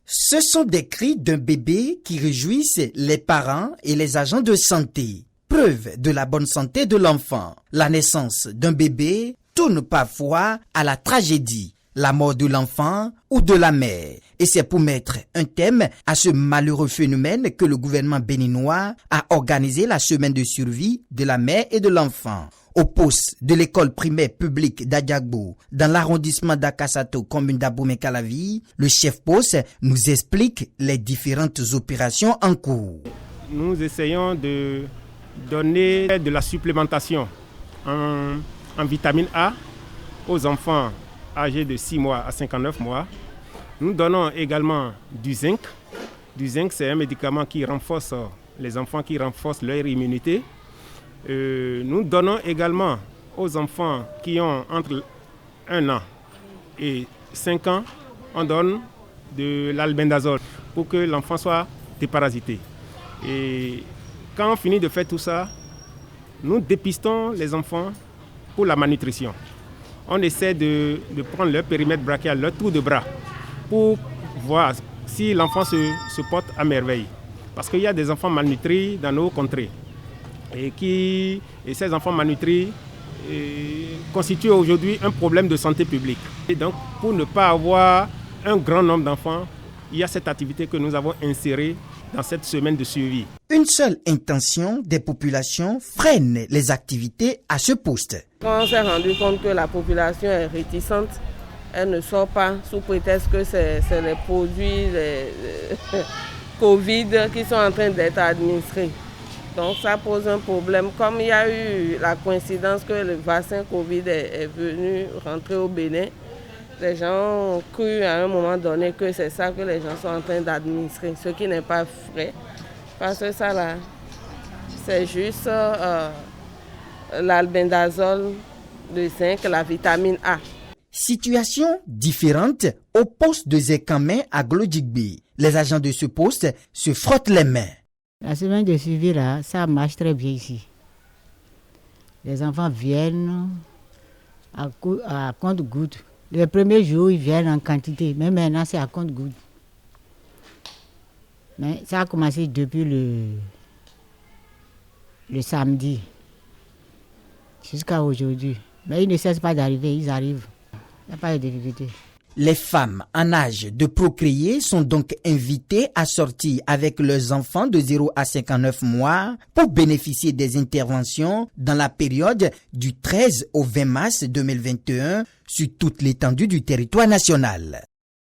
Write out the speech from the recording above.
Ce sont des cris d'un bébé qui réjouissent les parents et les agents de santé. Preuve de la bonne santé de l'enfant. La naissance d'un bébé tourne parfois à la tragédie, la mort de l'enfant ou de la mère. Et c'est pour mettre un thème à ce malheureux phénomène que le gouvernement béninois a organisé la semaine de survie de la mère et de l'enfant. Au poste de l'école primaire publique d'Adiagbo, dans l'arrondissement d'Akasato, commune d'Abomey-Calavi, le chef poste nous explique les différentes opérations en cours. Nous essayons de donner de la supplémentation en vitamine A aux enfants âgés de 6 mois à 59 mois. Nous donnons également du zinc. Du zinc, c'est un médicament qui renforce les enfants, qui renforce leur immunité. Nous donnons également aux enfants qui ont entre 1 an et 5 ans, on donne de l'albendazole pour que l'enfant soit déparasité. Et quand on finit de faire tout ça, nous dépistons les enfants pour la malnutrition. On essaie de prendre leur périmètre brachial, leur tour de bras, pour voir si l'enfant se porte à merveille. Parce qu'il y a des enfants malnutris dans nos contrées. Et ces enfants malnutris constituent aujourd'hui un problème de santé publique. Et donc, pour ne pas avoir un grand nombre d'enfants, il y a cette activité que nous avons insérée dans cette semaine de suivi. Une seule intention des populations freine les activités à ce poste. Quand on s'est rendu compte que la population est réticente, elle ne sort pas sous prétexte que c'est les produits Covid qui sont en train d'être administrés. Donc ça pose un problème. Comme il y a eu la coïncidence que le vaccin Covid est venu rentrer au Bénin, les gens ont cru à un moment donné que c'est ça que les gens sont en train d'administrer, ce qui n'est pas vrai. Parce que ça là, c'est juste l'albendazole, le zinc, la vitamine A. Situation différente au poste de Zekamé à Glodjigbe. Les agents de ce poste se frottent les mains. La semaine de suivi, là, ça marche très bien ici. Les enfants viennent à compte-gouttes. Le premier jour, ils viennent en quantité, mais maintenant, c'est à compte-gouttes. Mais ça a commencé depuis le samedi jusqu'à aujourd'hui. Mais ils ne cessent pas d'arriver, ils arrivent. Il n'y a pas de difficulté. Les femmes en âge de procréer sont donc invitées à sortir avec leurs enfants de 0 à 59 mois pour bénéficier des interventions dans la période du 13 au 20 mars 2021 sur toute l'étendue du territoire national.